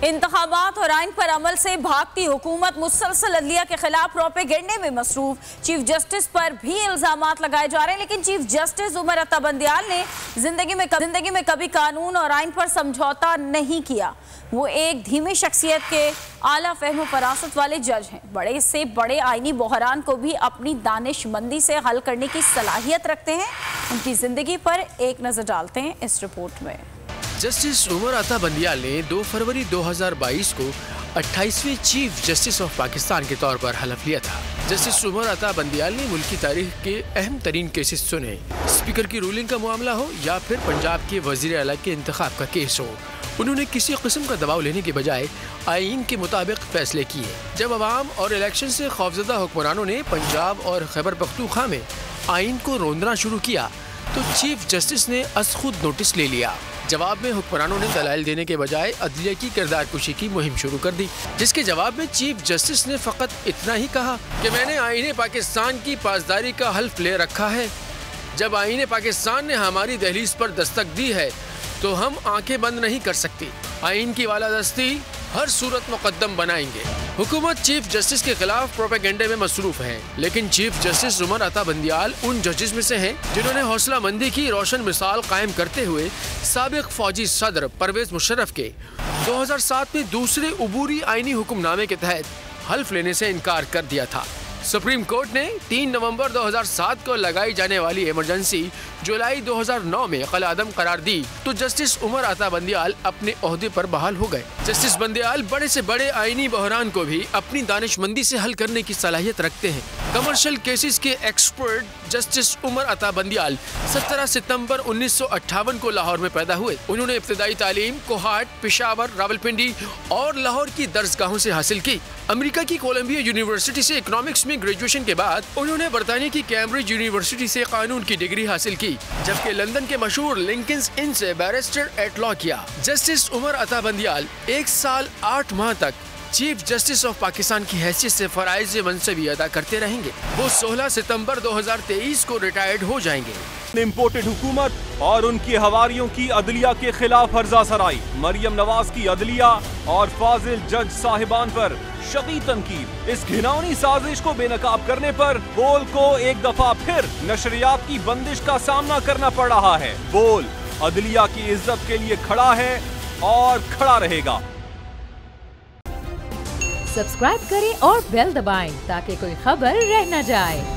इंतखाबात और आइन पर अमल से भागती हुकूमत मुसलसल अदलिया के खिलाफ प्रोपेगेंडे में मसरूफ। चीफ जस्टिस पर भी इल्जामात लगाए जा रहे हैं, लेकिन चीफ जस्टिस उमर अता बंदियाल ने जिंदगी में कभी कानून और आइन पर समझौता नहीं किया। वो एक धीमी शख्सियत के आला फहम फरासत वाले जज हैं। बड़े से बड़े आइनी बहरान को भी अपनी दानिशमंदी से हल करने की सलाहियत रखते हैं। उनकी जिंदगी पर एक नजर डालते हैं इस रिपोर्ट में। जस्टिस उमर अता बंदियाल ने 2 फरवरी 2022 को 28वें चीफ जस्टिस ऑफ पाकिस्तान के तौर पर हलफ लिया था। जस्टिस उमर अता बंदियाल ने मुल्क की तारीख के अहम तरीन केसेस सुने। स्पीकर की रूलिंग का मामला हो या फिर पंजाब के वजीर आला के इंतखाब का केस हो, उन्होंने किसी किस्म का दबाव लेने के बजाय आईन के मुताबिक फैसले किए। जब अवाम और इलेक्शन से खौफजदा हुक्मरानों ने पंजाब और खैबर पख्तूनख्वा में आइन को रोंदना शुरू किया तो चीफ जस्टिस ने अस खुद नोटिस ले लिया। जवाब में हुक्मरानों ने दलाइल देने के बजाय अदलिया की किरदार कुशी की मुहिम शुरू कर दी, जिसके जवाब में चीफ जस्टिस ने फकत इतना ही कहा कि मैंने आईने पाकिस्तान की पासदारी का हल्फ ले रखा है। जब आईने पाकिस्तान ने हमारी दहलीज पर दस्तक दी है तो हम आंखें बंद नहीं कर सकती। आइन की वालादस्ती हर सूरत मुकद्दम बनाएंगे। हुकूमत चीफ जस्टिस के खिलाफ प्रोपेगेंडे में मसरूफ है, लेकिन चीफ जस्टिस उमर अता बंदियाल उन जजेस में से हैं जिन्होंने हौसला मंदी की रोशन मिसाल कायम करते हुए साबिक फौजी सदर परवेज मुशर्रफ के 2007 में दूसरे उबूरी आईनी हुक्मनामे के तहत हल्फ लेने से इनकार कर दिया था। सुप्रीम कोर्ट ने 3 नवंबर 2007 को लगाई जाने वाली इमरजेंसी जुलाई 2009 में कलादम करार दी तो जस्टिस उमर अता बंदियाल अपने ओहदे पर बहाल हो गए। जस्टिस बंदियाल बड़े से बड़े आईनी बहरान को भी अपनी दानिशमंदी से हल करने की सलाहियत रखते हैं। कमर्शियल केसेस के एक्सपर्ट जस्टिस उमर अता बंदियाल 17 सितंबर 1958 को लाहौर में पैदा हुए। उन्होंने इब्तदाई तालीम कोहाट, पेशावर, रावलपिंडी और लाहौर की दर्सगाहों से हासिल की। अमेरिका की कोलंबिया यूनिवर्सिटी से इकोनॉमिक्स में ग्रेजुएशन के बाद उन्होंने बरतानिया की कैम्ब्रिज यूनिवर्सिटी से कानून की डिग्री हासिल की, जबकि लंदन के मशहूर लिंकन्स इन से बैरिस्टर एट लॉ किया। जस्टिस उमर अता बंदियाल 1 साल 8 माह तक चीफ जस्टिस ऑफ पाकिस्तान की हैसियत से फराइज़ मनसबी अदा करते रहेंगे। वो 16 सितंबर 2023 को रिटायर्ड हो जाएंगे। इम्पोर्टेड हुकूमत और उनकी हवारियों की अदलिया के खिलाफ हर्जा सराई, मरियम नवाज की अदलिया और फाजिल जज साहिबान पर शदीद तनकीद। इस घिनौनी साजिश को बेनकाब करने पर बोल को एक दफा फिर नशरियात की बंदिश का सामना करना पड़ रहा है। बोल अदलिया की इज्जत के लिए खड़ा है और खड़ा रहेगा। सब्सक्राइब करें और बेल दबाएं ताकि कोई खबर रह न जाए।